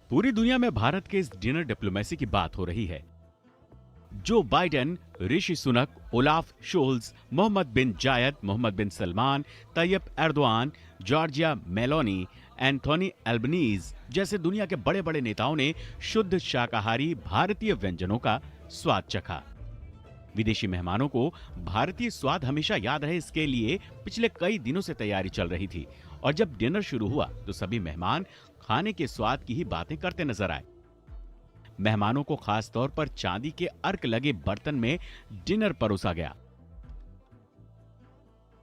पूरी दुनिया में भारत के इस डिनर डिप्लोमेसी की बात हो रही है। Joe Biden, Rishi Sunak, Olaf Scholz, Mohammed bin Zayed, Mohammed bin Salman, Tayyip Erdogan, Giorgia Meloni, Anthony Albanese जैसे दुनिया के बड़े बड़े नेताओं ने शुद्ध शाकाहारी भारतीय व्यंजनों का स्वाद चखा। विदेशी मेहमानों को भारतीय स्वाद हमेशा याद रहे, इसके लिए पिछले कई दिनों से तैयारी चल रही थी और जब डिनर शुरू हुआ तो सभी मेहमान खाने के स्वाद की ही बातें करते नजर आए। मेहमानों को खास तौर पर चांदी के अर्क लगे बर्तन में डिनर परोसा गया।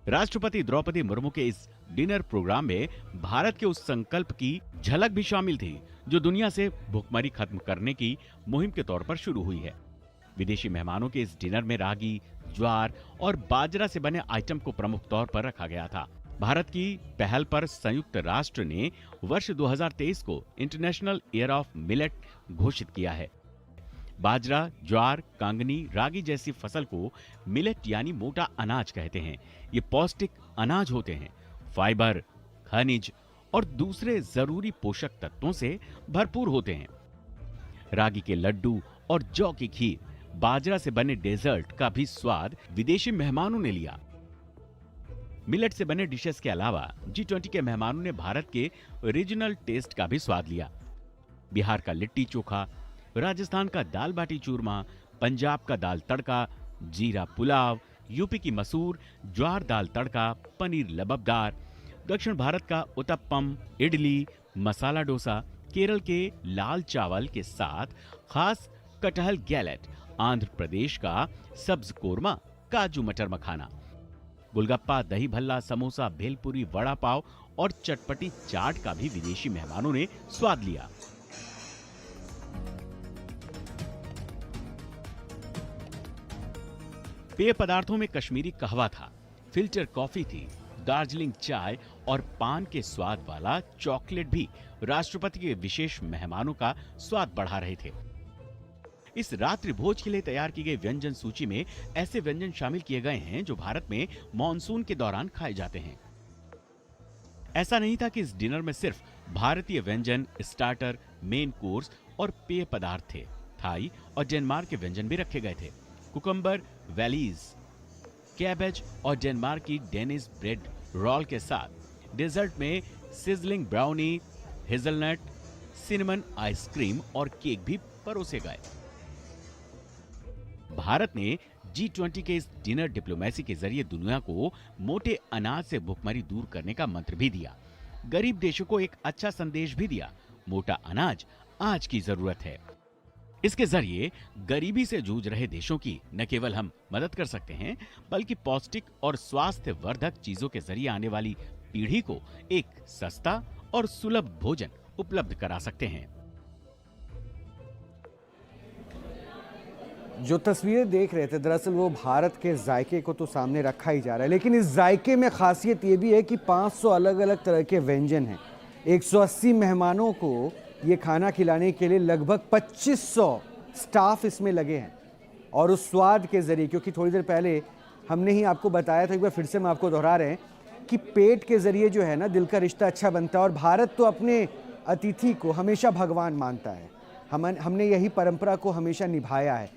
राष्ट्रपति द्रौपदी मुर्मू के इस डिनर प्रोग्राम में भारत के उस संकल्प की झलक भी शामिल थी जो दुनिया से भुखमरी खत्म करने की मुहिम के तौर पर शुरू हुई है। विदेशी मेहमानों के इस डिनर में रागी, ज्वार और बाजरा से बने आइटम को प्रमुख तौर पर रखा गया था। भारत की पहल पर संयुक्त राष्ट्र ने वर्ष 2023 को इंटरनेशनल ईयर ऑफ मिलेट घोषित किया है। बाजरा, ज्वार, कांगनी, रागी जैसी फसल को मिलेट यानी मोटा अनाज कहते हैं। ये पौष्टिक अनाज होते हैं, फाइबर, खनिज और दूसरे जरूरी पोषक तत्वों से भरपूर होते हैं। रागी के लड्डू और जौ की खीर, बाजरा से बने डेजर्ट का भी स्वाद विदेशी मेहमानों ने लिया। मिलेट से बने डिशेस के अलावा G20 के मेहमानों ने भारत के रीजनल टेस्ट का भी स्वाद लिया। बिहार का लिट्टी चोखा, राजस्थान का दाल बाटी चूरमा, पंजाब का दाल तड़का, जीरा पुलाव, यूपी की मसूर, ज्वार दाल तड़का, पनीर लबबदार, दक्षिण भारत का उत्तपम, इडली, मसाला डोसा, केरल के लाल चावल के साथ खास कटहल गैलेट, आंध्र प्रदेश का सब्ज कोरमा, काजू मटर मखाना, गोलगप्पा, दही भल्ला, समोसा, भेलपुरी, वड़ा पाव और चटपटी चाट का भी विदेशी मेहमानों ने स्वाद लिया। पेय पदार्थों में कश्मीरी कहवा था, फिल्टर कॉफी थी, दार्जिलिंग चाय और पान के स्वाद वाला चॉकलेट भी राष्ट्रपति के विशेष मेहमानों का स्वाद बढ़ा रहे थे। इस रात्रि भोज के लिए तैयार की गई व्यंजन सूची में ऐसे व्यंजन शामिल किए गए हैं जो भारत में मॉनसून के दौरान खाए जाते हैं। ऐसा नहीं था कि इस डिनर में सिर्फ भारतीय व्यंजन, स्टार्टर, मेन कोर्स और पेय पदार्थ थे। थाई और डेनमार्क के व्यंजन भी रखे गए थे। कुकम्बर वैलीज, कैबेज और डेनमार्क की डेनिस ब्रेड रोल के साथ डेजर्ट में sizzling brownie, hazelnut, cinnamon ice cream और केक भी परोसे गए। भारत ने G20 के इस डिनर डिप्लोमेसी के जरिए दुनिया को मोटे अनाज से भुखमरी दूर करने का मंत्र भी दिया। गरीब देशों को एक अच्छा संदेश भी दिया, मोटा अनाज आज की जरूरत है। इसके जरिए गरीबी से जूझ रहे देशों की न केवल हम मदद कर सकते हैं, बल्कि पौष्टिक और स्वास्थ्य वर्धक चीजों के जरिए आने वाली पीढ़ी को एक सस्ता और सुलभ भोजन उपलब्ध करा सकते हैं। जो तस्वीरें देख रहे थे दरअसल वो भारत के जायके को तो सामने रखा ही जा रहा है, लेकिन इस जायके में खासियत ये भी है कि 500 अलग अलग तरह के व्यंजन हैं। 180 मेहमानों को ये खाना खिलाने के लिए लगभग 2500 स्टाफ इसमें लगे हैं। और उस स्वाद के ज़रिए, क्योंकि थोड़ी देर पहले हमने ही आपको बताया था, एक बार फिर से हम आपको दोहरा रहे हैं कि पेट के ज़रिए जो है ना दिल का रिश्ता अच्छा बनता है। और भारत तो अपने अतिथि को हमेशा भगवान मानता है। हमने यही परंपरा को हमेशा निभाया है।